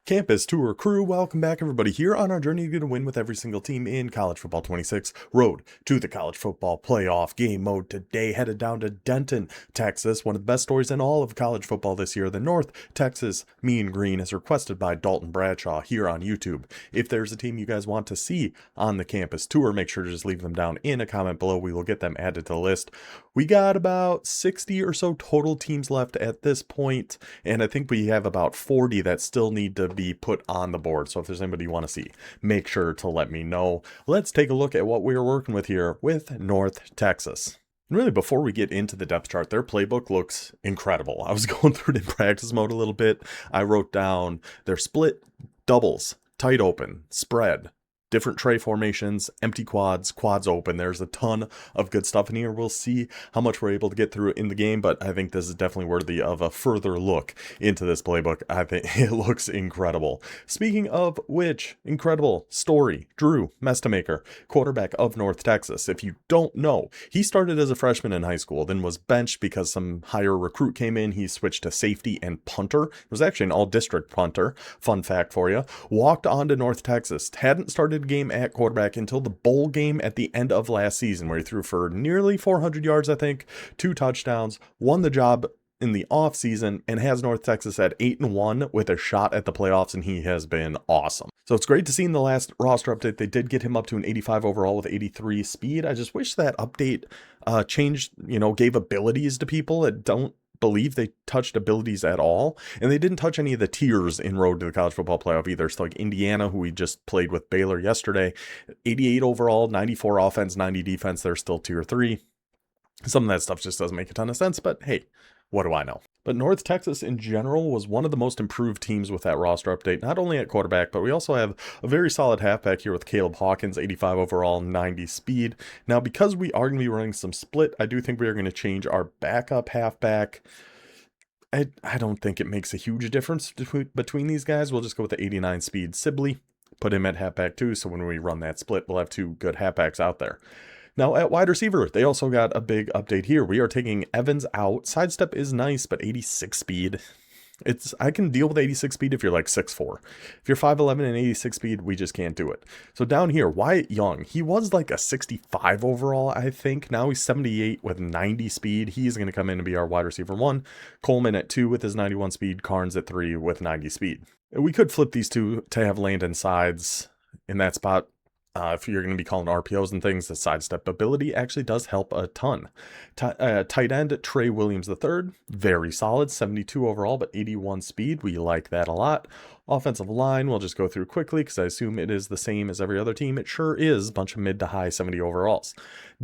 Campus Tour crew, welcome back everybody here on our journey to get a win with every single team in College Football 26. Road to the College Football Playoff game mode today, headed down to Denton, Texas. One of the best stories in all of college football this year, the North Texas Mean Green, is requested by Dalton Bradshaw here on YouTube. If there's a team you guys want to see on the Campus Tour, make sure to just leave them down in a comment below. We will get them added to the list. We got about 60 or so total teams left at this point, and I think we have about 40 that still need to be put on the board. So if there's anybody you want to see, make sure to let me know. Let's take a look at what we're working with here with North Texas. And really, before we get into the depth chart, their playbook looks incredible. I was going through it in practice mode a little bit. I wrote down their split, doubles, tight open, spread, different tray formations, empty quads, quads open. There's a ton of good stuff in here. We'll see how much we're able to get through in the game, but I think this is definitely worthy of a further look into this playbook. I think it looks incredible. Speaking of which, incredible story. Drew Mestamaker, quarterback of North Texas. If you don't know, he started as a freshman in high school, then was benched because some higher recruit came in. He switched to safety and punter. It was actually an all-district punter. Fun fact for you. Walked on to North Texas. Hadn't started game at quarterback until the bowl game at the end of last season, where he threw for nearly 400 yards, I think, 2 touchdowns, won the job in the off season, and has North Texas at 8-1 with a shot at the playoffs, and he has been awesome. So it's great to see in the last roster update they did get him up to an 85 overall with 83 speed. I just wish that update changed, gave abilities to people that don't believe they touched abilities at all, and they didn't touch any of the tiers in Road to the College Football Playoff either. So like Indiana, who we just played with Baylor yesterday, 88 overall, 94 offense, 90 defense, they're still tier 3. Some of that stuff just doesn't make a ton of sense, but hey, what do I know? But North Texas in general was one of the most improved teams with that roster update, not only at quarterback, but we also have a very solid halfback here with Caleb Hawkins, 85 overall, 90 speed. Now, because we are going to be running some split, I do think we are going to change our backup halfback. I don't think it makes a huge difference between these guys. We'll just go with the 89 speed Sibley, put him at halfback too, so when we run that split, we'll have 2 good halfbacks out there. Now at wide receiver, they also got a big update here. We are taking Evans out. Sidestep is nice, but 86 speed. I can deal with 86 speed if you're like 6'4". If you're 5'11 and 86 speed, we just can't do it. So down here, Wyatt Young, he was like a 65 overall, I think. Now he's 78 with 90 speed. He's going to come in and be our wide receiver 1. Coleman at 2 with his 91 speed. Carnes at 3 with 90 speed. We could flip these two to have Landon Sides in that spot. If you're going to be calling RPOs and things, the sidestep ability actually does help a ton. Tight end, Trey Williams III, very solid, 72 overall, but 81 speed. We like that a lot. Offensive line, we'll just go through quickly because I assume it is the same as every other team. It sure is, a bunch of mid to high 70 overalls.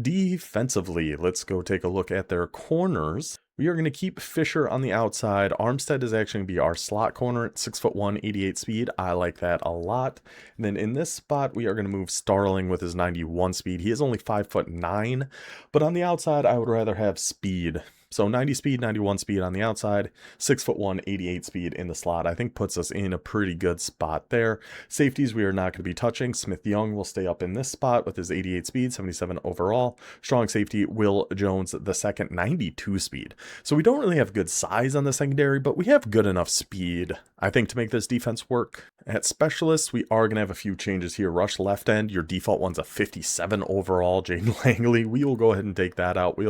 Defensively, let's go take a look at their corners. We are going to keep Fisher on the outside. Armstead is actually going to be our slot corner at 6'1", 88 speed. I like that a lot. And then in this spot, we are going to move Starling with his 91 speed. He is only 5'9", but on the outside, I would rather have speed. So 90 speed, 91 speed on the outside, 6'1", 88 speed in the slot. I think puts us in a pretty good spot there. Safeties we are not going to be touching. Smith Young will stay up in this spot with his 88 speed, 77 overall. Strong safety, Will Jones the second, 92 speed. So we don't really have good size on the secondary, but we have good enough speed, I think, to make this defense work. At specialists, we are going to have a few changes here. Rush left end, your default one's a 57 overall. Jaden Langley, we will go ahead and take that out. We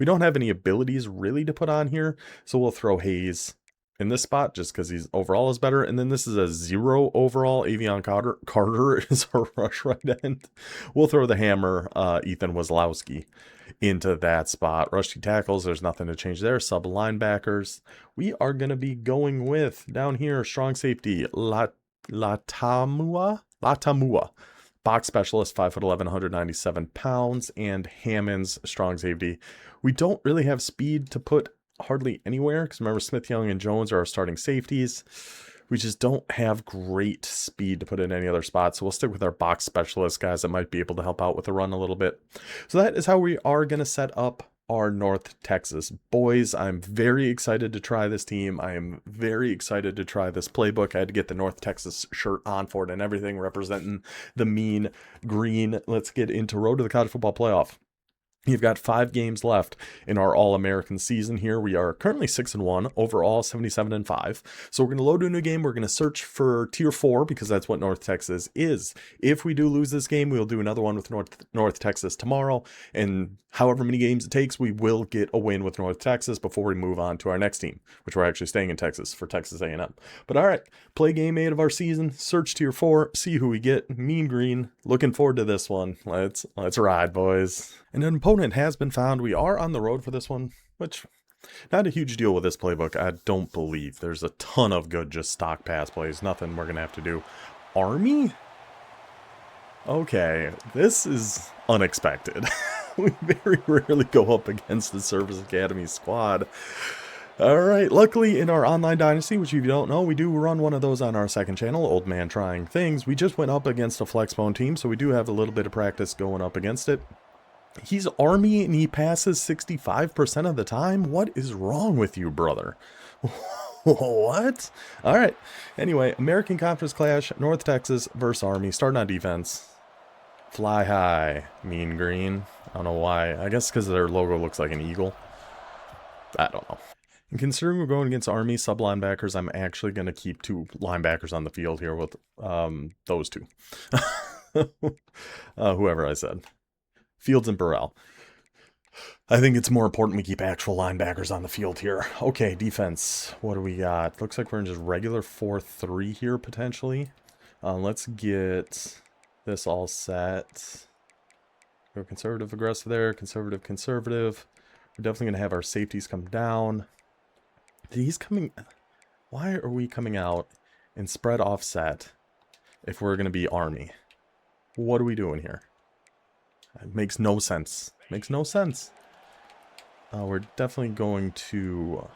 don't have any abilities really to put on here, so we'll throw Hayes in this spot just because he's overall is better. And then this is a 0 overall. Avion Carter is our rush right end. We'll throw the hammer, Ethan Wazlowski, into that spot. Rusty tackles, there's nothing to change there. Sub linebackers, we are going to be going with down here strong safety Latamua. Box specialist, 5'11", 197 pounds, and Hammonds, strong safety. We don't really have speed to put hardly anywhere, because remember, Smith, Young, and Jones are our starting safeties. We just don't have great speed to put in any other spot, so we'll stick with our box specialist guys that might be able to help out with the run a little bit. So that is how we are going to set up our North Texas boys. I'm very excited to try this team. I am very excited to try this playbook. I had to get the North Texas shirt on for it and everything, representing the mean green. Let's get into Road to the College Football Playoff. You've got 5 games left in our All-American season here. We are currently 6-1, overall 77-5. So we're going to load a new game. We're going to search for Tier 4 because that's what North Texas is. If we do lose this game, we'll do another one with North Texas tomorrow. And however many games it takes, we will get a win with North Texas before we move on to our next team, which we're actually staying in Texas for Texas A&M. But all right, play game 8 of our season, search Tier 4, see who we get. Mean Green, looking forward to this one. Let's ride, boys. And an opponent has been found. We are on the road for this one, which not a huge deal with this playbook. I don't believe there's a ton of good just stock pass plays. Nothing we're going to have to do. Army? Okay, this is unexpected. We very rarely go up against the Service Academy squad. All right, luckily in our online dynasty, which if you don't know, we do run one of those on our second channel, Old Man Trying Things. We just went up against a Flexbone team, so we do have a little bit of practice going up against it. He's Army and he passes 65% of the time? What is wrong with you, brother? What? All right. Anyway, American Conference Clash, North Texas versus Army. Starting on defense. Fly high, Mean Green. I don't know why. I guess because their logo looks like an eagle. I don't know. And considering we're going against Army sub linebackers, I'm actually going to keep 2 linebackers on the field here with those 2. Whoever I said. Fields and Burrell. I think it's more important we keep actual linebackers on the field here. Okay, defense. What do we got? Looks like we're in just regular 4-3 here, potentially. Let's get this all set. Go conservative, aggressive there. Conservative, conservative. We're definitely going to have our safeties come down. He's coming... Why are we coming out in spread offset if we're going to be Army? What are we doing here? It makes no sense. Makes no sense. We're definitely going to...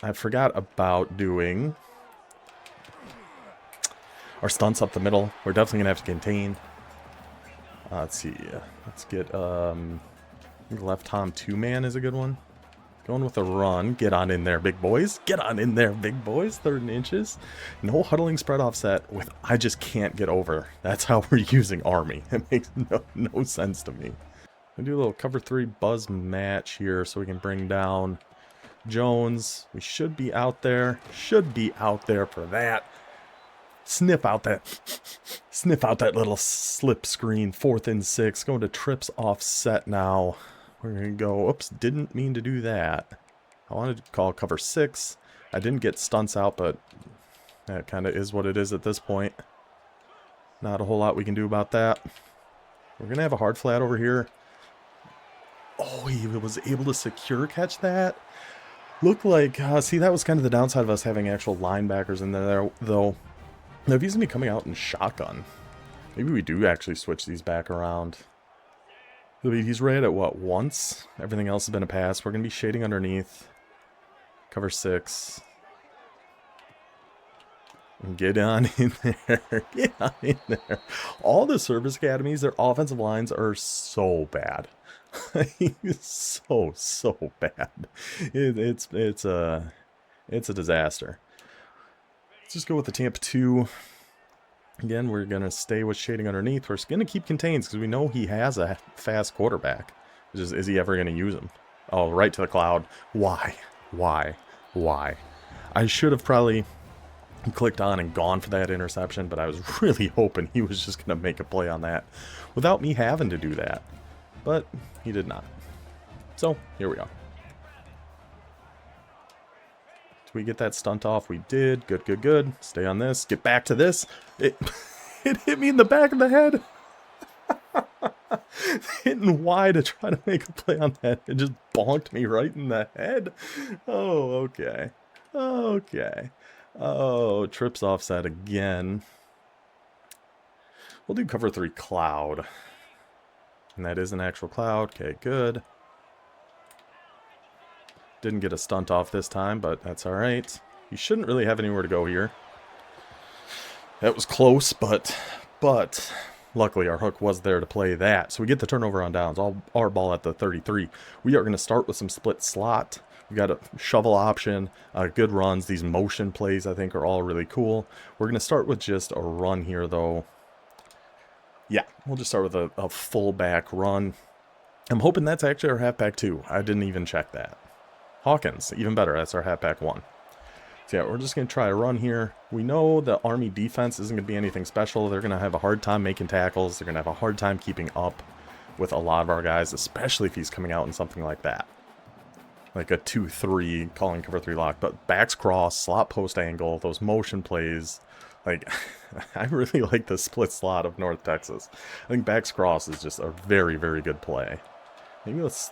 I forgot about doing our stunts up the middle. We're definitely going to have to contain. Let's see. Let's get... I think left Tom 2-man is a good one. Going with a run. Get on in there, big boys. Get on in there, big boys. 3rd inches. No huddling spread offset with I just can't get over. That's how we're using Army. It makes no sense to me. We do a little cover 3 buzz match here so we can bring down Jones. We should be out there. Should be out there for that. Sniff out that little slip screen. 4th and 6. Going to trips offset now. We're going to go, oops, didn't mean to do that. I wanted to call cover 6. I didn't get stunts out, but that kind of is what it is at this point. Not a whole lot we can do about that. We're going to have a hard flat over here. Oh, he was able to secure catch that. Looked like, see, that was kind of the downside of us having actual linebackers in there, though. Now, if he's going to be coming out in shotgun, maybe we do actually switch these back around. He's right at what, once? Everything else has been a pass. We're going to be shading underneath. Cover 6. And get on in there. Get on in there. All the service academies, their offensive lines are so bad. so bad. It's a disaster. Let's just go with the Tampa 2. Again, we're going to stay with shading underneath. We're going to keep contains because we know he has a fast quarterback. Is he ever going to use him? Oh, right to the cloud. Why? I should have probably clicked on and gone for that interception, but I was really hoping he was just going to make a play on that without me having to do that. But he did not. So, here we are. We get that stunt off. We did. Good. Stay on this. Get back to this. It hit me in the back of the head. Hitting Y to try to make a play on that. It just bonked me right in the head. Oh, okay. Oh, trips offset again. We'll do cover 3 cloud. And that is an actual cloud. Okay, good. Didn't get a stunt off this time, but that's alright. You shouldn't really have anywhere to go here. That was close, but luckily our hook was there to play that. So we get the turnover on downs. All our ball at the 33. We are going to start with some split slot. We got a shovel option, good runs. These motion plays I think are all really cool. We're going to start with just a run here though. Yeah, we'll just start with a fullback run. I'm hoping that's actually our halfback 2. I didn't even check that. Hawkins, even better. That's our halfback 1. So yeah, we're just going to try a run here. We know the Army defense isn't going to be anything special. They're going to have a hard time making tackles. They're going to have a hard time keeping up with a lot of our guys, especially if he's coming out in something like that. Like a 2-3, calling cover 3 lock. But backs cross, slot post angle, those motion plays. Like, I really like the split slot of North Texas. I think backs cross is just a very, very good play. Maybe let's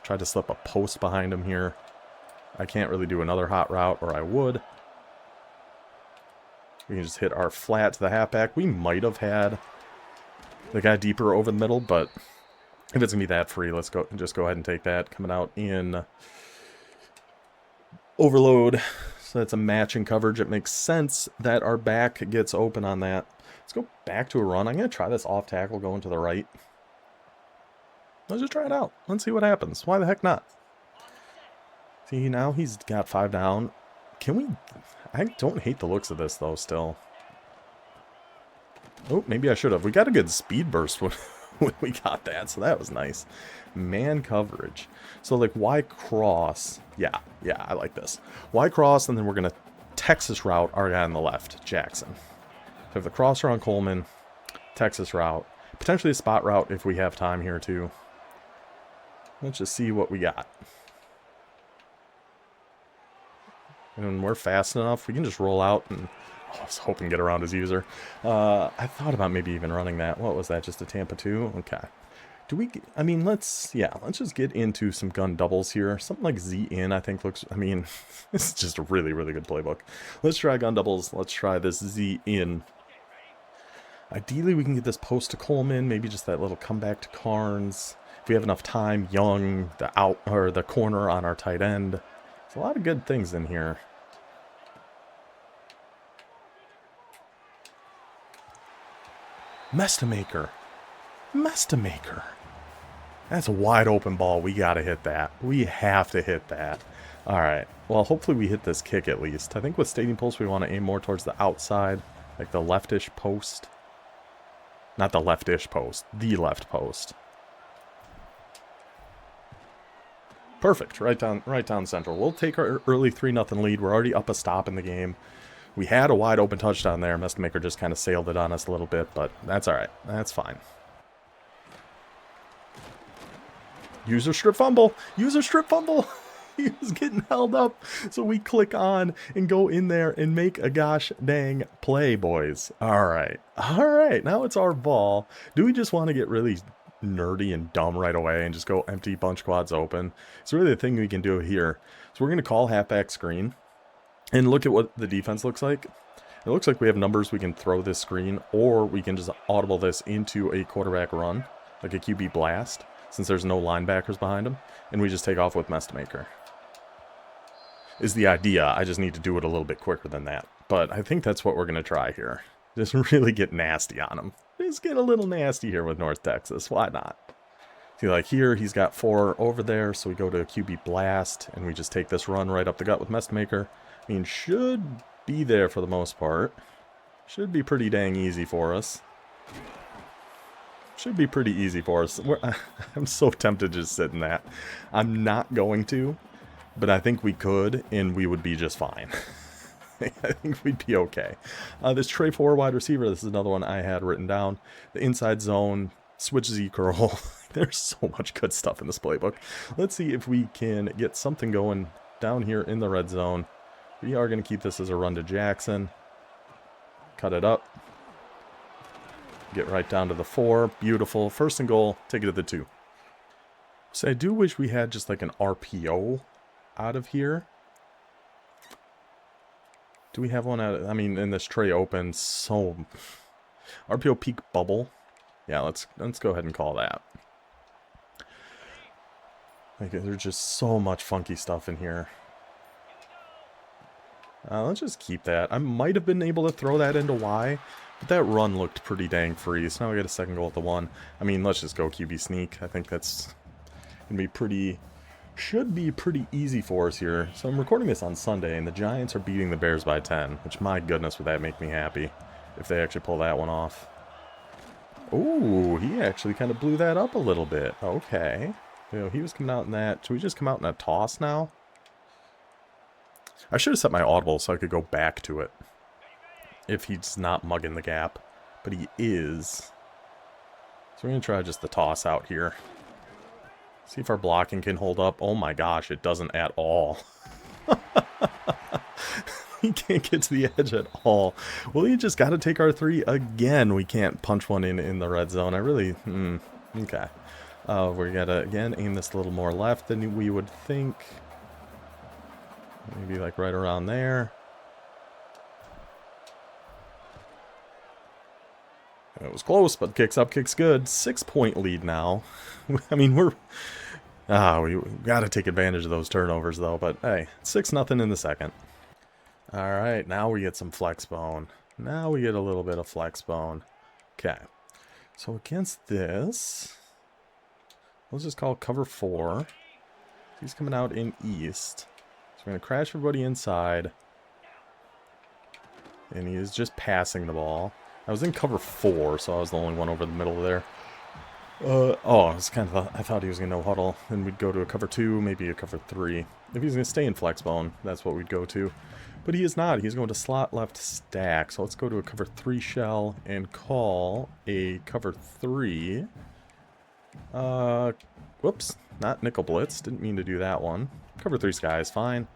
try to slip a post behind him here. I can't really do another hot route, or I would. We can just hit our flat to the halfback. We might have had the guy deeper over the middle, but if it's going to be that free, let's just go ahead and take that. Coming out in overload. So that's a matching coverage. It makes sense that our back gets open on that. Let's go back to a run. I'm going to try this off tackle going to the right. Let's just try it out. Let's see what happens. Why the heck not? See, now he's got 5 down. Can we... I don't hate the looks of this, though, still. Oh, maybe I should have. We got a good speed burst when we got that, so that was nice. Man coverage. So, like, Y cross. Yeah, I like this. Y cross, and then we're going to Texas route our guy on the left, Jackson. So, if the crosser on Coleman, Texas route. Potentially a spot route if we have time here, too. Let's just see what we got. And we're fast enough, we can just roll out and... Oh, I was hoping to get around his user. I thought about maybe even running that. What was that, just a Tampa 2? Okay. Do we... I mean, let's just get into some gun doubles here. Something like Z in, I think, looks... I mean, this is just a really, really good playbook. Let's try gun doubles. Let's try this Z in. Ideally, we can get this post to Coleman. Maybe just that little comeback to Carnes. If we have enough time, Young, the corner on our tight end. There's a lot of good things in here. Mestamaker. That's a wide open ball. We got to hit that. We have to hit that. All right. Well, hopefully we hit this kick at least. I think with Stadium Pulse, we want to aim more towards the outside, like the leftish post. Not the leftish post, the left post. Perfect. Right down central. We'll take our early 3-0 lead. We're already up a stop in the game. We had a wide open touchdown there. Mestamaker just kind of sailed it on us a little bit, but that's all right. That's fine. User strip fumble. User strip fumble. He was getting held up. So we click on and go in there and make a gosh dang play, boys. All right. All right. Now it's our ball. Do we just want to get really nerdy and dumb right away and just go empty bunch quads open? It's really the thing we can do here. So we're going to call halfback screen and look at what the defense looks like. It looks like we have numbers we can throw this screen, or we can just audible this into a quarterback run, like a QB blast, since there's no linebackers behind him, and we just take off with Mestamaker. Is the idea. I just need to do it a little bit quicker than that. But I think that's what we're going to try here. Just really get nasty on him. Just get a little nasty here with North Texas. Why not? See, like here, he's got 4 over there, so we go to a QB blast, and we just take this run right up the gut with Mestamaker. I mean, should be there for the most part. Should be pretty dang easy for us. Should be pretty easy for us. I'm so tempted to just sit in that. I'm not going to, but I think we could, and we would be just fine. I think we'd be okay. This Trey 4 wide receiver, this is another one I had written down. The inside zone, switch Z curl. There's so much good stuff in this playbook. Let's see if we can get something going down here in the red zone. We are going to keep this as a run to Jackson. Cut it up. Get right down to the 4. Beautiful. First and goal. Take it to the 2. So I do wish we had just like an RPO out of here. Do we have one out? I mean, in this tray open, so... RPO peak bubble. Yeah, let's go ahead and call that. Like, there's just so much funky stuff in here. Let's just keep that. I might have been able to throw that into Y, but that run looked pretty dang free. So now we got a second goal at the 1. I mean, let's just go QB sneak. I think that's going to be pretty... Should be pretty easy for us here. So I'm recording this on Sunday, and the Giants are beating the Bears by 10, which, my goodness, would that make me happy if they actually pull that one off. Ooh, he actually kind of blew that up a little bit. Okay. You know, he was coming out in that. Should we just come out in a toss now? I should have set my audible so I could go back to it. If he's not mugging the gap. But he is. So we're going to try just the toss out here. See if our blocking can hold up. Oh my gosh, it doesn't at all. We can't get to the edge at all. Well, you just got to take our 3 again. We can't punch one in the red zone. I really... okay. We got to, again, aim this a little more left than we would think. Maybe like right around there. It was close, but kicks up, kicks good. 6-point lead now. I mean, we got to take advantage of those turnovers, though. But, hey, 6-0 in the second. All right, now we get some flex bone. Now we get a little bit of flex bone. Okay. So against this, let's just call cover 4. He's coming out in east. So we're going to crash everybody inside. And he is just passing the ball. I was in cover 4, so I was the only one over the middle there. I was kind of, I thought he was going to no huddle. Then we'd go to a cover 2, maybe a cover 3. If he's going to stay in flex bone, that's what we'd go to. But he is not. He's going to slot left stack. So let's go to a cover 3 shell and call a cover 3. Whoops. Not nickel blitz. Didn't mean to do that one. Cover 3 sky is fine.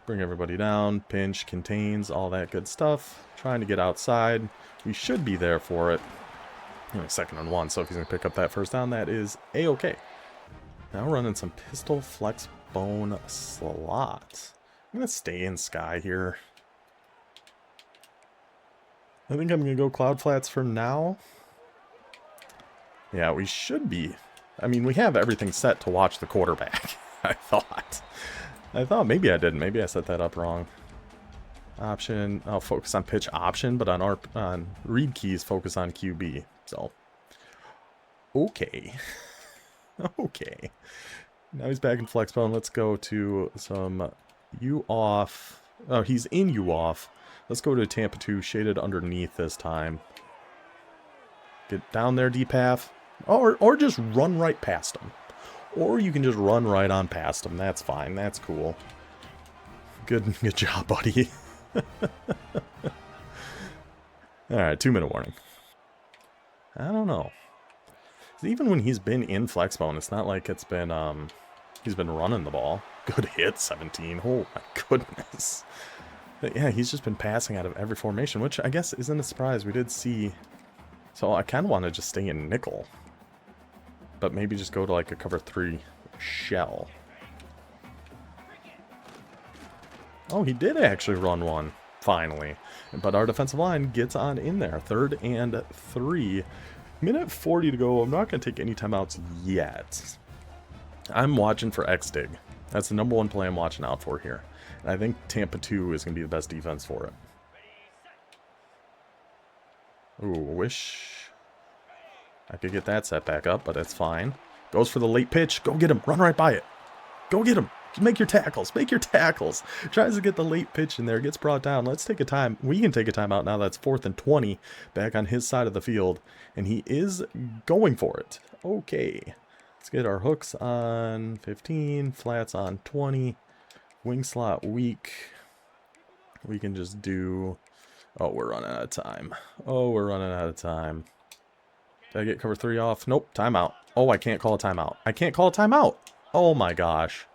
Bring everybody down. Pinch, contains, all that good stuff. Trying to get outside. We should be there for it. Only 2nd and 1, so if he's going to pick up that first down, that is A-okay. Now we're running some pistol flex bone slot. I'm going to stay in sky here. I think I'm going to go cloud flats for now. Yeah, we should be. I mean, we have everything set to watch the quarterback, I thought. Maybe I didn't. Maybe I set that up wrong. Option. I'll focus on pitch option, but on read keys, focus on QB. So, okay. Okay. Now he's back in flex bone. Let's go to some U off. Oh, he's in U off. Let's go to Tampa 2, shaded underneath this time. Get down there, deep half. Or just run right past him. Or you can just run right on past him. That's fine. That's cool. Good job, buddy. Alright, 2-minute warning. I don't know. Even when he's been in flex bone, it's not like it's been, he's been running the ball. Good hit, 17. Oh my goodness. But yeah, he's just been passing out of every formation, which I guess isn't a surprise. We did see. So I kind of want to just stay in nickel. But maybe just go to like a cover 3 shell. Oh, he did actually run one, finally. But our defensive line gets on in there. 3rd and 3. Minute 40 to go. I'm not going to take any timeouts yet. I'm watching for X-Dig. That's the #1 play I'm watching out for here. And I think Tampa 2 is going to be the best defense for it. Ooh, wish I could get that set back up, but it's fine. Goes for the late pitch. Go get him. Run right by it. Go get him. Make your tackles. Make your tackles. Tries to get the late pitch in there. Gets brought down. Let's take a time. We can take a timeout now. That's 4th and 20. Back on his side of the field. And he is going for it. Okay. Let's get our hooks on 15. Flats on 20. Wing slot weak. We can just do... Oh, we're running out of time. Oh, we're running out of time. Did I get cover 3 off? Nope. Timeout. Oh, I can't call a timeout. I can't call a timeout. Oh my gosh.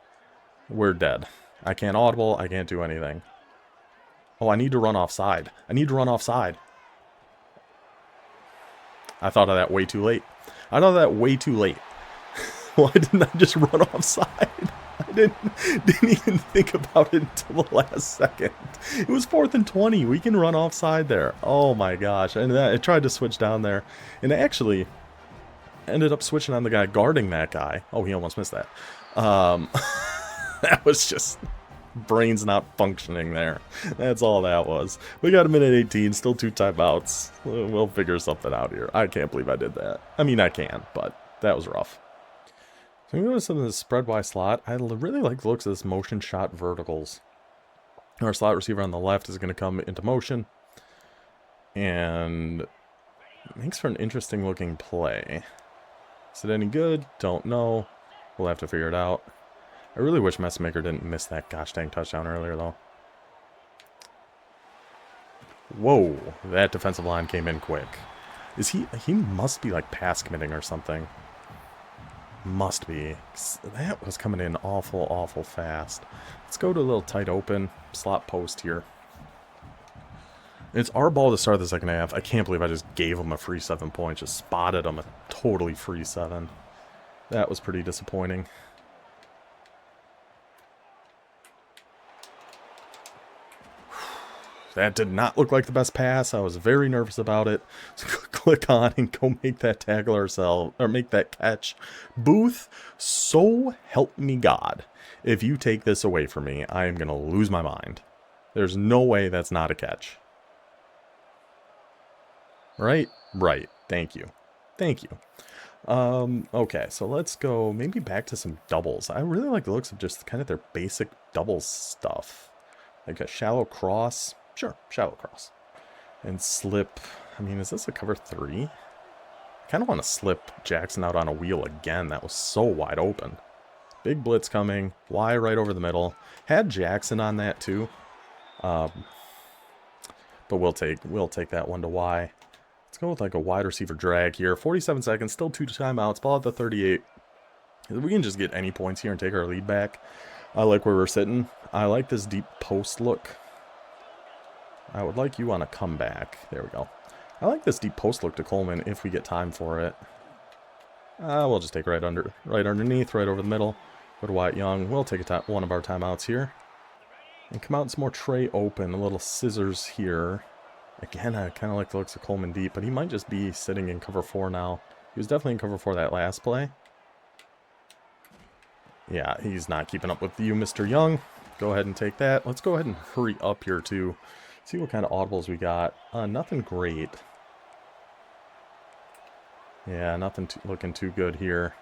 We're dead. I can't audible. I can't do anything. Oh, I need to run offside. I need to run offside. I thought of that way too late. I thought of that way too late. Why didn't I just run offside? I didn't even think about it until the last second. It was 4th and 20. We can run offside there. Oh my gosh. And I tried to switch down there. And I actually ended up switching on the guy guarding that guy. Oh, he almost missed that. That was just brains not functioning there. That's all that was. We got a minute 18, still 2 timeouts. We'll figure something out here. I can't believe I did that. I mean, I can, but that was rough. So we go to some of the spread Y slot. I really like the looks of this motion shot verticals. Our slot receiver on the left is going to come into motion. And Makes for an interesting looking play. Is it any good? Don't know. We'll have to figure it out. I really wish Messmaker didn't miss that gosh dang touchdown earlier, though. Whoa, that defensive line came in quick. Is he must be like pass committing or something. Must be. That was coming in awful, awful fast. Let's go to a little tight open slot post here. It's our ball to start the second half. I can't believe I just gave him a free 7 points. Just spotted him a totally free 7. That was pretty disappointing. That did not look like the best pass. I was very nervous about it. So click on and go make that tackle ourselves, or make that catch. Booth, so help me God. If you take this away from me, I am going to lose my mind. There's no way that's not a catch. Right? Right. Thank you. Thank you. Okay, so let's go maybe back to some doubles. I really like the looks of just kind of their basic doubles stuff. Like a shallow cross. Sure, shallow cross. And slip. I mean, is this a cover 3? I kind of want to slip Jackson out on a wheel again. That was so wide open. Big blitz coming. Y right over the middle. Had Jackson on that too. But we'll take that one to Y. Let's go with like a wide receiver drag here. 47 seconds. Still 2 timeouts. Ball at the 38. We can just get any points here and take our lead back. I like where we're sitting. I like this deep post look. I would like you on a comeback. There we go. I like this deep post look to Coleman if we get time for it. We'll just take right underneath, right over the middle. Go to Wyatt Young. We'll take one of our timeouts here. And come out in some more tray open. A little scissors here. Again, I kind of like the looks of Coleman deep, but he might just be sitting in cover 4 now. He was definitely in cover 4 that last play. Yeah, he's not keeping up with you, Mr. Young. Go ahead and take that. Let's go ahead and hurry up here, too. See what kind of audibles we got. Nothing great. Yeah, nothing looking too good here.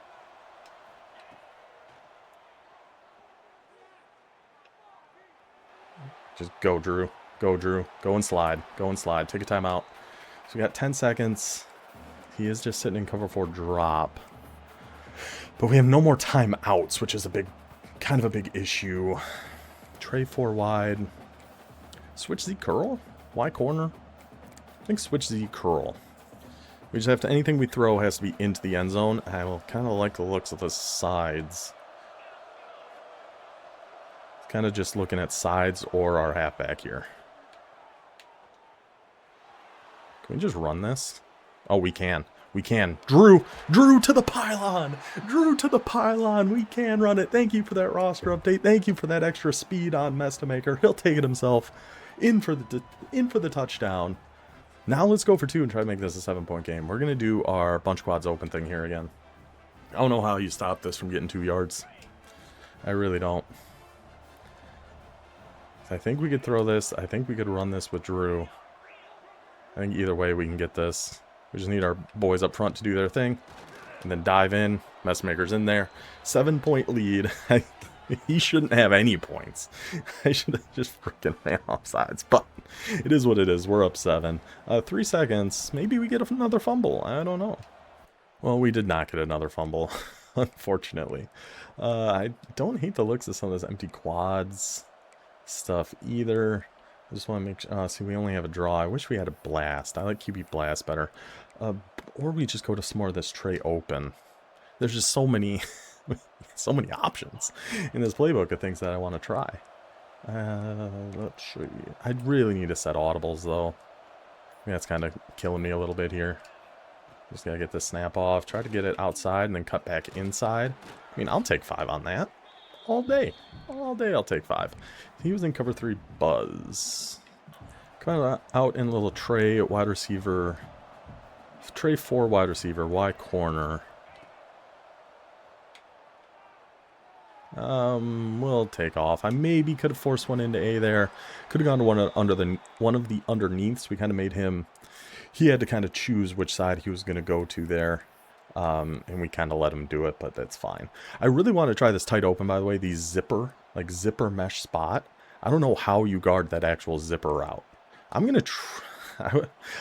Just go, Drew. Go, Drew. Go and slide. Go and slide. Take a timeout. So we got 10 seconds. He is just sitting in cover 4 drop. But we have no more timeouts, which is kind of a big issue. Tray 4 wide. Switch Z curl? Y corner? I think switch Z curl. We just have to, anything we throw has to be into the end zone. I will kind of like the looks of the sides. Kind of just looking at sides or our halfback here. Can we just run this? Oh, we can. We can. Drew to the pylon. Drew to the pylon. We can run it. Thank you for that roster update. Thank you for that extra speed on Mestamaker. He'll take it himself. In for the touchdown. Now let's go for 2 and try to make this a 7-point game. We're going to do our bunch quads open thing here again. I don't know how you stop this from getting 2 yards. I really don't. I think we could throw this. I think we could run this with Drew. I think either way we can get this. We just need our boys up front to do their thing. And then dive in. Messmaker's in there. 7-point lead. He shouldn't have any points. I should have just freaking ran offsides. But it is what it is. We're up 7. 3 seconds. Maybe we get another fumble. I don't know. Well, we did not get another fumble. Unfortunately. I don't hate the looks of some of this empty quads stuff either. I just want to make sure. See, we only have a draw. I wish we had a blast. I like QB blast better. Or we just go to some more of this tray open. There's just so many so many options in this playbook of things that I want to try. Let's show you. I really need to set audibles though. I mean, that's kind of killing me a little bit here. Just gotta get this snap off. Try to get it outside and then cut back inside. I mean, I'll take 5 on that. All day. All day I'll take 5. He was in cover 3 buzz. Coming out in a little tray wide receiver. Tray 4 wide receiver. Y corner. We'll take off. I maybe could have forced one into A there. Could have gone to one of the underneaths. We kind of made him. He had to kind of choose which side he was going to go to there. And we kind of let him do it, but that's fine. I really want to try this tight open, by the way. These zipper mesh spot. I don't know how you guard that actual zipper route. I'm going to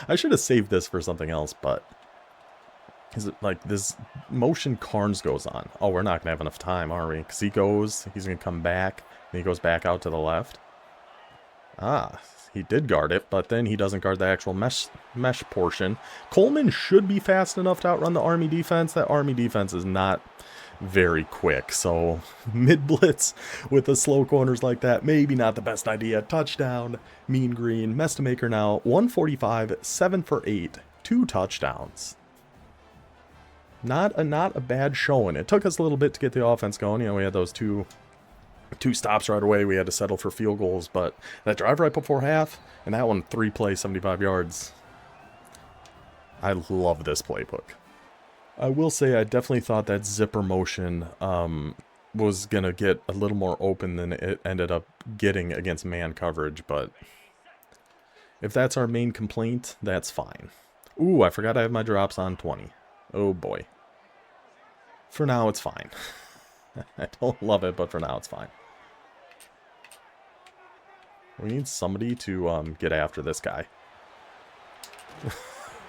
I should have saved this for something else, but is it like this motion Carnes goes on? Oh, we're not gonna have enough time, are we? Because he's gonna come back, and he goes back out to the left. Ah, he did guard it, but then he doesn't guard the actual mesh portion. Coleman should be fast enough to outrun the Army defense. That Army defense is not very quick, so mid-blitz with the slow corners like that, maybe not the best idea. Touchdown, Mean Green. Mestamaker now, 145, 7 for 8, 2 touchdowns. Not a bad showing. It took us a little bit to get the offense going. You know, we had those two stops right away. We had to settle for field goals, but that drive right before half, and that one 3 plays, 75 yards. I love this playbook. I will say I definitely thought that zipper motion was going to get a little more open than it ended up getting against man coverage, but if that's our main complaint, that's fine. Ooh, I forgot I have my drops on 20. Oh boy. For now, it's fine. I don't love it, but for now, it's fine. We need somebody to get after this guy.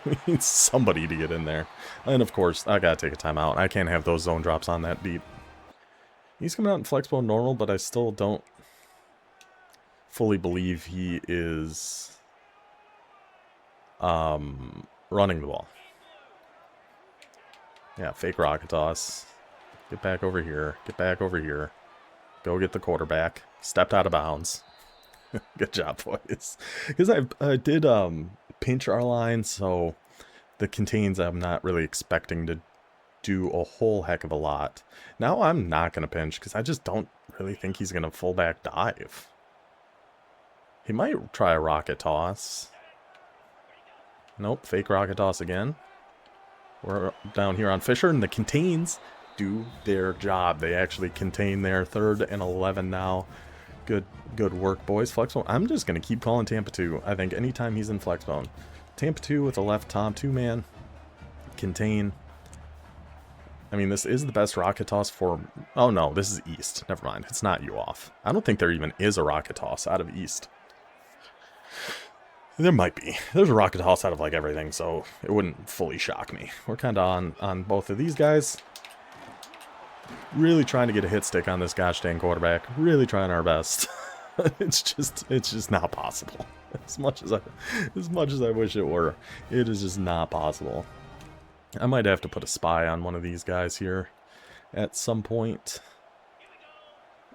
We need somebody to get in there. And of course, I gotta take a timeout. I can't have those zone drops on that deep. He's coming out in flexible normal, but I still don't fully believe he is running the ball. Yeah, fake rocket toss. Get back over here. Get back over here. Go get the quarterback. Stepped out of bounds. Good job, boys. Because I did pinch our line, so the contains I'm not really expecting to do a whole heck of a lot. Now I'm not going to pinch because I just don't really think he's going to fullback dive. He might try a rocket toss. Nope, fake rocket toss again. We're down here on Fisher, and the contains do their job. They actually contain their 3rd and 11 now. Good work, boys. Flexbone. I'm just going to keep calling Tampa 2. I think anytime he's in Flexbone. Tampa 2 with a left Tom 2-man. Contain. I mean, this is the best rocket toss for... Oh, no, this is East. Never mind. It's not you off. I don't think there even is a rocket toss out of East. There might be. There's a rocket toss out of, like, everything, so it wouldn't fully shock me. We're kind of on both of these guys. Really trying to get a hit stick on this gosh dang quarterback. Really trying our best. It's just not possible. As much as I wish it were, it is just not possible. I might have to put a spy on one of these guys here at some point.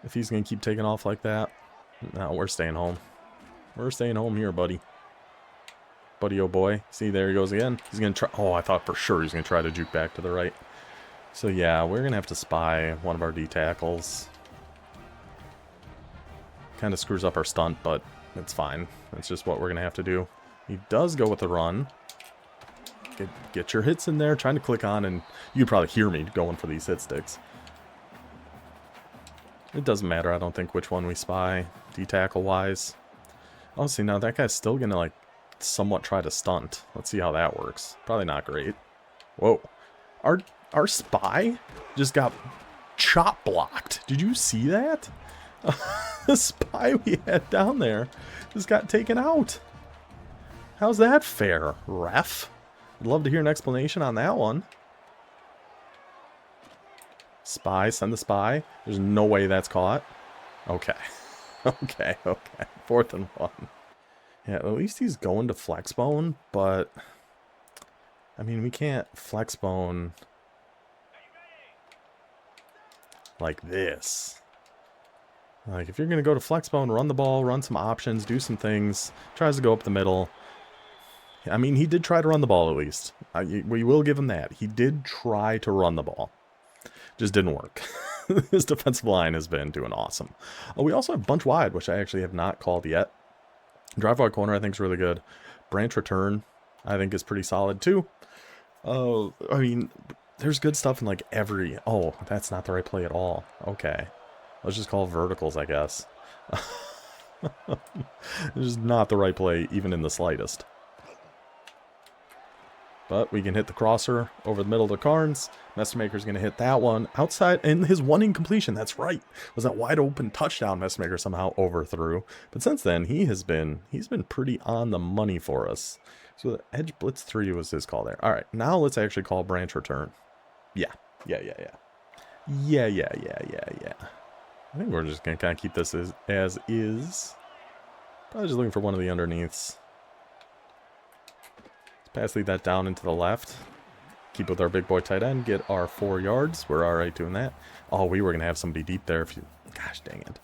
If he's going to keep taking off like that. No, we're staying home. We're staying home here, buddy. Buddy, oh boy. See, there he goes again. He's going to try. Oh, I thought for sure he was going to try to juke back to the right. So yeah, we're going to have to spy one of our D tackles. Kind of screws up our stunt, but it's fine. That's just what we're going to have to do. He does go with the run. Get your hits in there. Trying to click on, and you'd probably hear me going for these hit sticks. It doesn't matter, I don't think, which one we spy, D-tackle-wise. Oh, see, now that guy's still going to, like, somewhat try to stunt. Let's see how that works. Probably not great. Whoa. Our spy just got chop blocked. Did you see that? The spy we had down there just got taken out. How's that fair, ref? I'd love to hear an explanation on that one. Spy, send the spy. There's no way that's caught. Okay. Okay. 4th and 1. Yeah, at least he's going to flexbone, but... I mean, we can't flexbone... like this. Like, if you're going to go to flexbone, run the ball, run some options, do some things, tries to go up the middle. I mean, he did try to run the ball at least. We will give him that. He did try to run the ball. Just didn't work. His defensive line has been doing awesome. We also have bunch wide, which I actually have not called yet. Drive wide corner I think is really good. Branch return I think is pretty solid too. I mean... there's good stuff in like every... Oh, that's not the right play at all. Okay. Let's just call verticals, I guess. This is not the right play, even in the slightest. But we can hit the crosser over the middle of the Carnes. Messmaker's going to hit that one outside. And his one incompletion, that's right, was that wide open touchdown Messmaker somehow overthrew. But since then, he's been pretty on the money for us. So the edge blitz 3 was his call there. All right, now let's actually call branch return. Yeah. I think we're just going to kind of keep this as is. Probably just looking for one of the underneaths. Let's pass lead that down into the left. Keep with our big boy tight end. Get our 4 yards. We're all right doing that. Oh, we were going to have somebody deep there. If you, gosh dang it.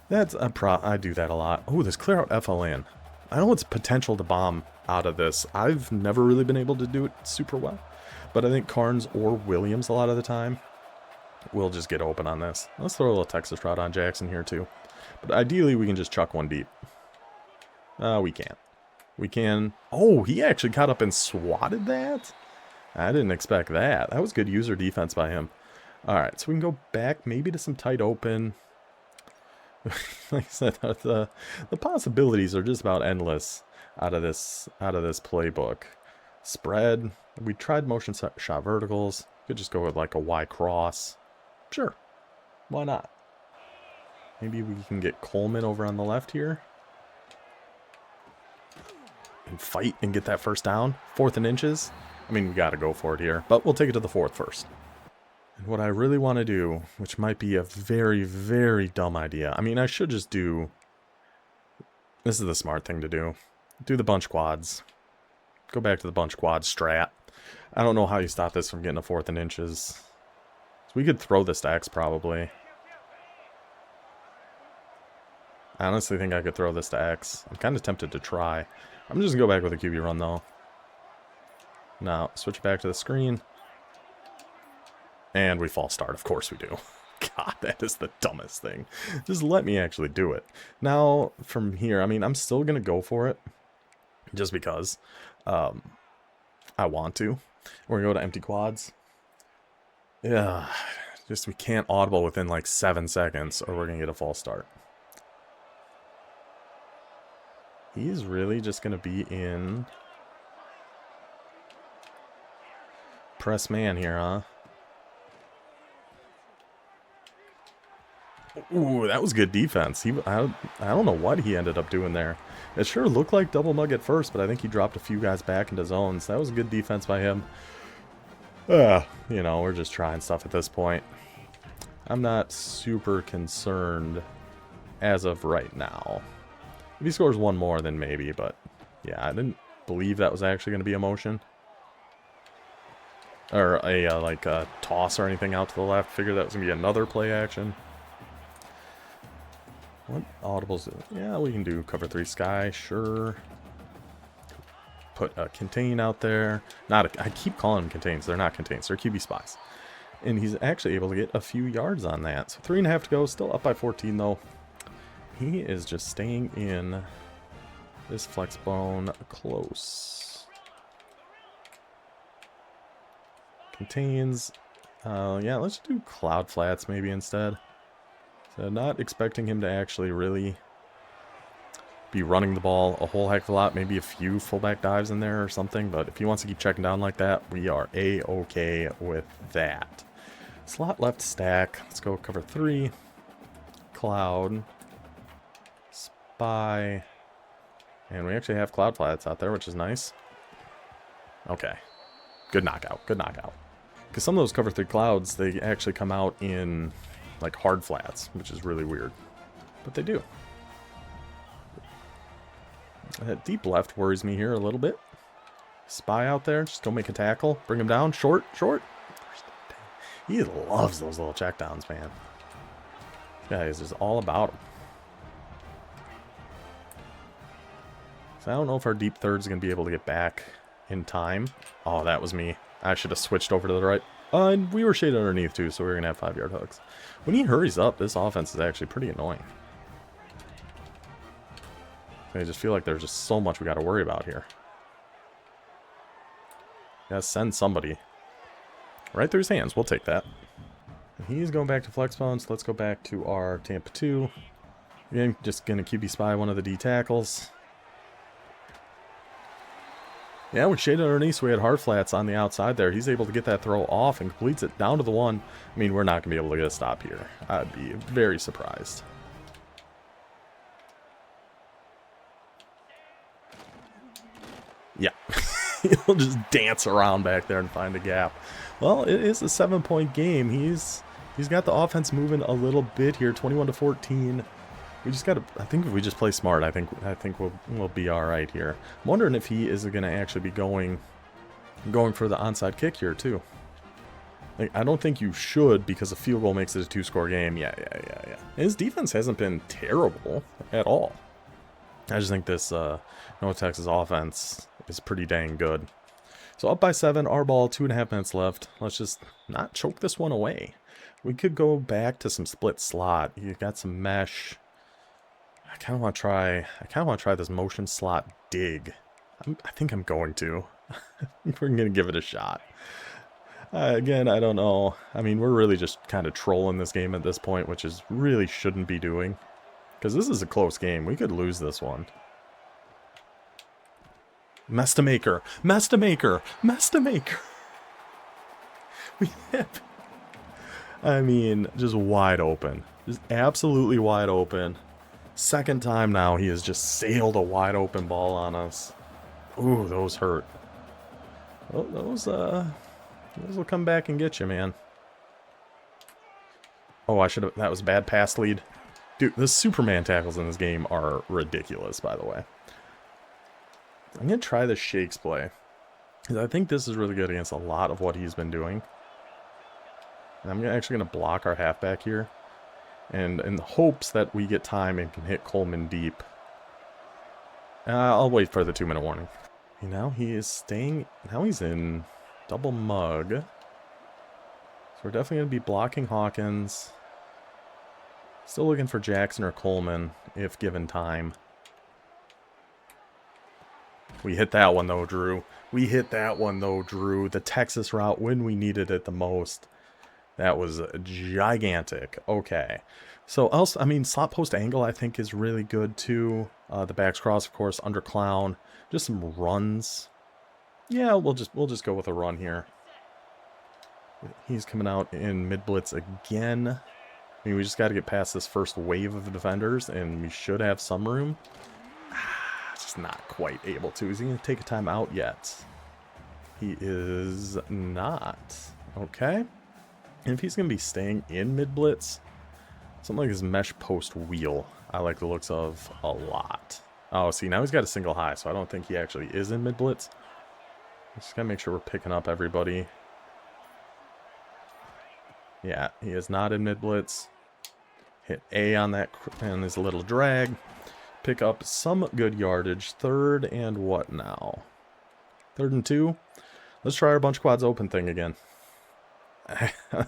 That's a I do that a lot. Oh, this clear out FLN. I know it's potential to bomb out of this. I've never really been able to do it super well. But I think Carnes or Williams a lot of the time will just get open on this. Let's throw a little Texas route on Jackson here too. But ideally we can just chuck one deep. We can't. We can. Oh, he actually caught up and swatted that? I didn't expect that. That was good user defense by him. Alright, so we can go back maybe to some tight open. Like I said, the possibilities are just about endless out of this playbook. Spread. We tried motion shot verticals. Could just go with like a Y cross. Sure. Why not? Maybe we can get Coleman over on the left here. And fight and get that first down. 4th and inches. I mean, we got to go for it here. But we'll take it to the 4th first. And what I really want to do, which might be a very, very dumb idea. I mean, I should just do... This is the smart thing to do. Do the bunch quads. Go back to the bunch quad strat. I don't know how you stop this from getting a 4th and inches. So we could throw this to X probably. I honestly think I could throw this to X. I'm kind of tempted to try. I'm just going to go back with a QB run though. Now, switch back to the screen. And we false start. Of course we do. God, that is the dumbest thing. Just let me actually do it. Now, from here, I mean, I'm still going to go for it. Just because I want to. We're going to go to empty quads. Yeah, just we can't audible within like 7 seconds or we're going to get a false start. He's really just going to be in press man here, huh? Ooh, that was good defense. I don't know what he ended up doing there. It sure looked like double mug at first, but I think he dropped a few guys back into zones. That was good defense by him. You know, we're just trying stuff at this point. I'm not super concerned as of right now. If he scores one more, then maybe, but yeah, I didn't believe that was actually going to be a motion. Or a, like a toss or anything out to the left. Figured that was going to be another play action. What audibles? Yeah, we can do cover 3 sky, sure. Put a contain out there. I keep calling them contains. They're not contains. They're QB spies. And he's actually able to get a few yards on that. So 3.5 to go. Still up by 14 though. He is just staying in this flex bone close. Contains. Yeah, let's do cloud flats maybe instead. So not expecting him to actually really be running the ball a whole heck of a lot. Maybe a few fullback dives in there or something. But if he wants to keep checking down like that, we are A-okay with that. Slot left stack. Let's go cover 3. Cloud. Spy. And we actually have cloud flats out there, which is nice. Okay. Good knockout. Good knockout. Because some of those cover 3 clouds, they actually come out in like hard flats, which is really weird. But they do. That deep left worries me here a little bit. Spy out there. Just go make a tackle. Bring him down. Short. Short. He loves those little checkdowns, man. This guy is just all about them. So I don't know if our deep third's going to be able to get back in time. Oh, that was me. I should have switched over to the right. And we were shaded underneath too, so we were going to have 5-yard hooks. When he hurries up, this offense is actually pretty annoying. I just feel like there's just so much we got to worry about here. Gotta send somebody. Right through his hands. We'll take that. And he's going back to flex bones. Let's go back to our Tampa 2. Again, just going to QB spy one of the D tackles. Yeah, with shade underneath, so we had hard flats on the outside there. He's able to get that throw off and completes it down to the 1. I mean, we're not going to be able to get a stop here. I'd be very surprised. Yeah. He'll just dance around back there and find a gap. Well, it is a 7-point game. He's got the offense moving a little bit here, 21-14. We just got to, I think if we just play smart, I think we'll be all right here. I'm wondering if he is going to actually be going for the onside kick here too. Like, I don't think you should, because a field goal makes it a 2-score game. Yeah. His defense hasn't been terrible at all. I just think this North Texas offense is pretty dang good. So up by 7, our ball, 2.5 minutes left. Let's just not choke this one away. We could go back to some split slot. You got some mesh. I kind of want to try this motion slot dig. I think I'm going to. We're going to give it a shot. Again, I don't know. I mean, we're really just kind of trolling this game at this point, which is really shouldn't be doing. Because this is a close game. We could lose this one. Mess to maker. We have... I mean, just wide open. Just absolutely wide open. Second time now he has just sailed a wide open ball on us. Ooh, those hurt. Oh, those will come back and get you, man. Oh, that was a bad pass lead. Dude, the Superman tackles in this game are ridiculous, by the way. I'm going to try the shakes play, because I think this is really good against a lot of what he's been doing. And I'm actually going to block our halfback here. And in the hopes that we get time and can hit Coleman deep. I'll wait for the 2-minute warning. Now he is staying... Now he's in double mug. So we're definitely going to be blocking Hawkins. Still looking for Jackson or Coleman, if given time. We hit that one, though, Drew. The Texas route when we needed it the most. That was gigantic. Okay. So else, I mean, slot post angle I think is really good too. The backs cross, of course, under clown. Just some runs. Yeah, we'll just go with a run here. He's coming out in mid blitz again. I mean, we just got to get past this first wave of defenders, and we should have some room. Just not quite able to. Is he going to take a timeout yet? He is not. Okay. And if he's going to be staying in mid-blitz, something like his mesh post wheel, I like the looks of a lot. Oh, see, now he's got a single high, so I don't think he actually is in mid-blitz. Just got to make sure we're picking up everybody. Yeah, he is not in mid-blitz. Hit A on that, and his little drag. Pick up some good yardage. 3rd and what now? 3rd and 2. Let's try our bunch quads open thing again.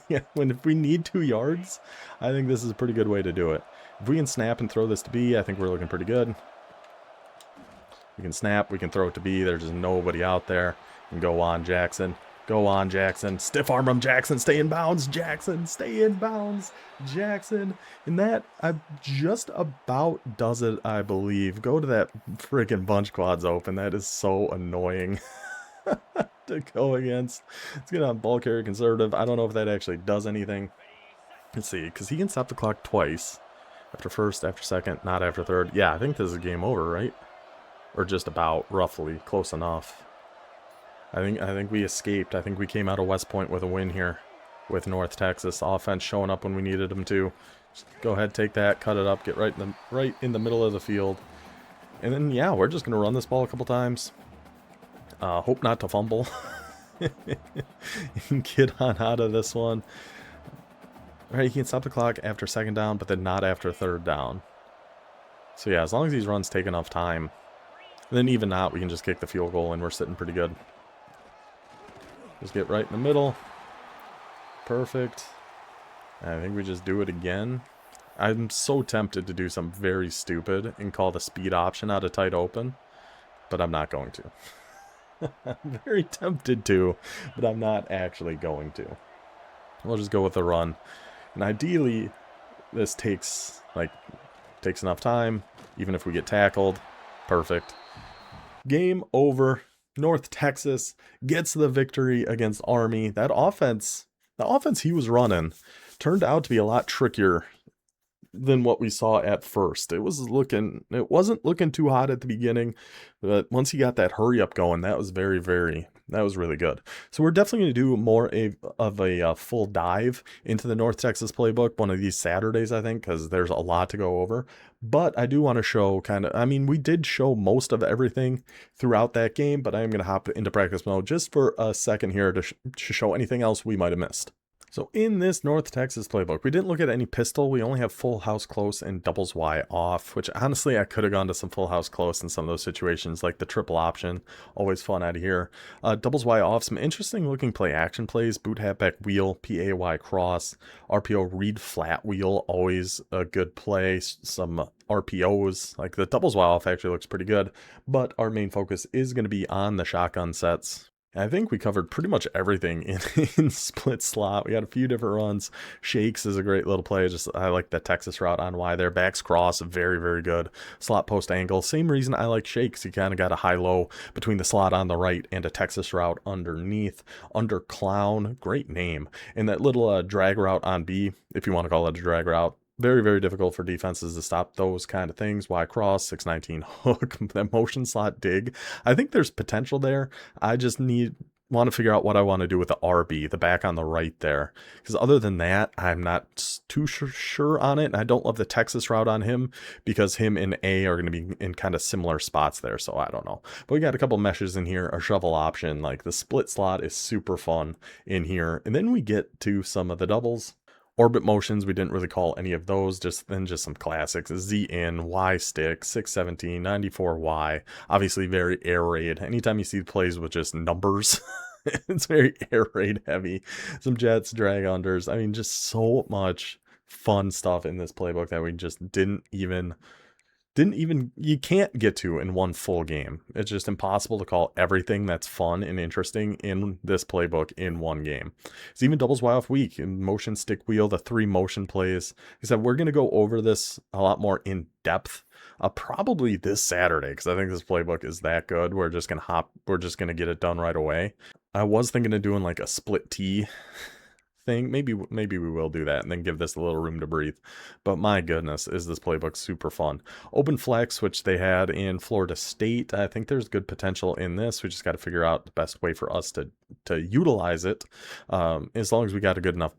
If we need 2 yards, I think this is a pretty good way to do it. If we can snap and throw this to B, I think we're looking pretty good. We can snap, we can throw it to B. There's just nobody out there. And go on, Jackson. Go on, Jackson. Stiff arm him, Jackson. Stay in bounds, Jackson. Stay in bounds, Jackson. And that just about does it, I believe. Go to that freaking bunch quads open. That is so annoying to go against. Let's get on ball carrier conservative. I don't know if that actually does anything. Let's see, because he can stop the clock twice. After first, after second, not after third. Yeah, I think this is game over, right? Or just about, roughly, close enough. I think we escaped. I think we came out of West Point with a win here with North Texas. Offense showing up when we needed them to. Just go ahead, take that, cut it up, get right in the middle of the field. And then, yeah, we're just going to run this ball a couple times. Hope not to fumble. And get on out of this one. All right, he can stop the clock after 2nd down, but then not after 3rd down. So, yeah, as long as these runs take enough time. And then even not, we can just kick the field goal and we're sitting pretty good. Just get right in the middle. Perfect. I think we just do it again. I'm so tempted to do something very stupid and call the speed option out of tight open. But I'm not going to. I'm very tempted to, but I'm not actually going to. We'll just go with the run. And ideally, this takes enough time. Even if we get tackled. Perfect. Game over. North Texas gets the victory against Army. The offense he was running turned out to be a lot trickier than what we saw at first. It wasn't looking too hot at the beginning, but once he got that hurry up going, that was that was really good. So we're definitely going to do more of a full dive into the North Texas playbook one of these Saturdays, I think, because there's a lot to go over. But I do want to show we did show most of everything throughout that game, but I am going to hop into practice mode just for a second here to show anything else we might have missed. So in this North Texas playbook, we didn't look at any pistol. We only have full house close and doubles Y off, which honestly, I could have gone to some full house close in some of those situations, like the triple option. Always fun out of here. Doubles Y off, some interesting looking play action plays. Boot halfback wheel, PAY cross, RPO read flat wheel, always a good play. Some RPOs, like the doubles Y off actually looks pretty good, but our main focus is going to be on the shotgun sets. I think we covered pretty much everything in split slot. We had a few different runs. Shakes is a great little play. I like the Texas route on Y there. Backs cross, very, very good. Slot post angle. Same reason I like shakes. You kind of got a high-low between the slot on the right and a Texas route underneath. Under clown, great name. And that little drag route on B, if you want to call it a drag route. Very, very difficult for defenses to stop those kind of things. Y cross, 619 hook, that motion slot dig. I think there's potential there. I just want to figure out what I want to do with the RB, the back on the right there. Because other than that, I'm not too sure on it. And I don't love the Texas route on him because him and A are going to be in kind of similar spots there. So I don't know. But we got a couple meshes in here. A shovel option, like the split slot is super fun in here. And then we get to some of the doubles. Orbit motions, we didn't really call any of those, just some classics. Z in, Y stick, 617, 94Y. Obviously very air raid. Anytime you see plays with just numbers, it's very air raid heavy. Some jets, drag unders. I mean, just so much fun stuff in this playbook that we just didn't even you can't get to in one full game. It's just impossible to call everything that's fun and interesting in this playbook in one game. It's even doubles Y off weak and motion stick wheel, the 3 motion plays. Like I said, we're going to go over this a lot more in depth probably this Saturday, because I think this playbook is that good. We're just going to get it done right away. I was thinking of doing like a split T thing. Maybe we will do that and then give this a little room to breathe. But my goodness, is this playbook super fun. Open flex, which they had in Florida State. I think there's good potential in this. We just got to figure out the best way for us to utilize it, as long as we got a good enough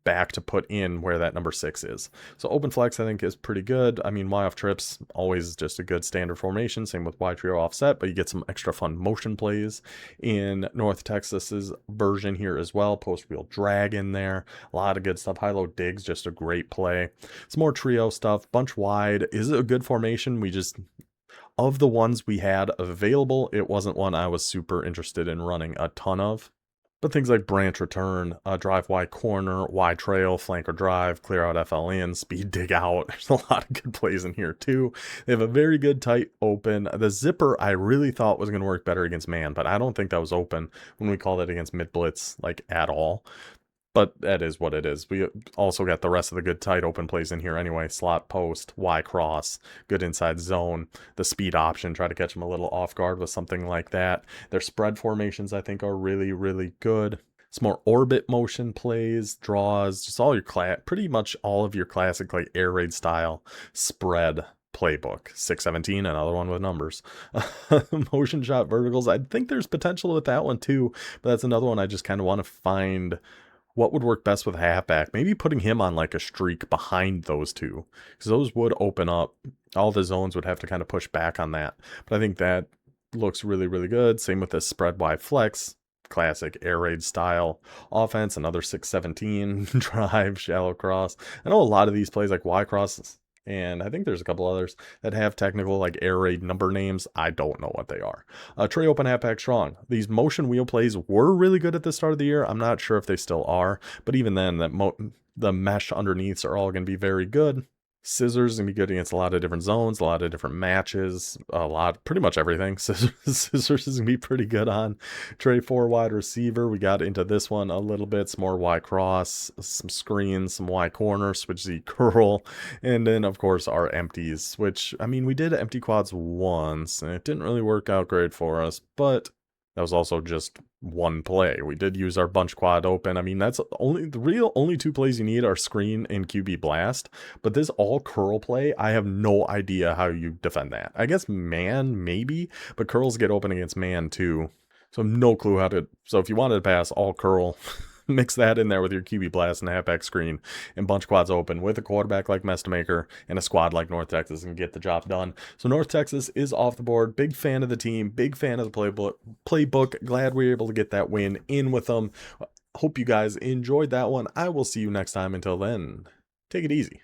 back to put in where that number 6 is. So open flex I think is pretty good. I mean, Y off trips, always just a good standard formation. Same with Y trio offset, but you get some extra fun motion plays in North Texas's version here as well. Post wheel drag in there, a lot of good stuff. High-low digs, just a great play. Some more trio stuff. Bunch wide is a good formation. We just, of the ones we had available, it wasn't one I was super interested in running a ton of. But things like branch return, drive Y corner, Y trail, flanker drive, clear out FL in, speed dig out. There's a lot of good plays in here too. They have a very good tight open. The zipper I really thought was going to work better against man, but I don't think that was open when we called it against mid blitz like at all. But that is what it is. We also got the rest of the good tight open plays in here anyway. Slot post, Y cross, good inside zone. The speed option, try to catch them a little off guard with something like that. Their spread formations, I think, are really, really good. Some more orbit motion plays, draws, just all your pretty much all of your classic like air raid style spread playbook. 617, another one with numbers. Motion shot verticals, I think there's potential with that one too, but that's another one I just kind of want to find what would work best with halfback. Maybe putting him on like a streak behind those two, because those would open up. All the zones would have to kind of push back on that. But I think that looks really, really good. Same with this spread wide flex. Classic air raid style offense. Another 617 drive, shallow cross. I know a lot of these plays like Y crosses, and I think there's a couple others that have technical like air raid number names. I don't know what they are. Trey open halfback strong. These motion wheel plays were really good at the start of the year. I'm not sure if they still are, but even then, the mesh underneaths are all going to be very good. Scissors gonna be good against a lot of different zones, a lot of different matches, pretty much everything. Scissors is gonna be pretty good on. Trey 4 wide receiver. We got into this one a little bit. Some more Y cross, some screens, some Y corner, switch Z curl, and then of course our empties. Which I mean, we did empty quads once, and it didn't really work out great for us, but that was also just one play. We did use our bunch quad open. I mean, that's only two plays you need are screen and QB blast. But this all curl play, I have no idea how you defend that. I guess man, maybe, but curls get open against man too. So I have no clue how to. So if you wanted to pass all curl, mix that in there with your QB blast and halfback screen and bunch quads open with a quarterback like Mestamaker and a squad like North Texas and get the job done. So North Texas is off the board. Big fan of the team. Big fan of the playbook. Glad we were able to get that win in with them. Hope you guys enjoyed that one. I will see you next time. Until then, take it easy.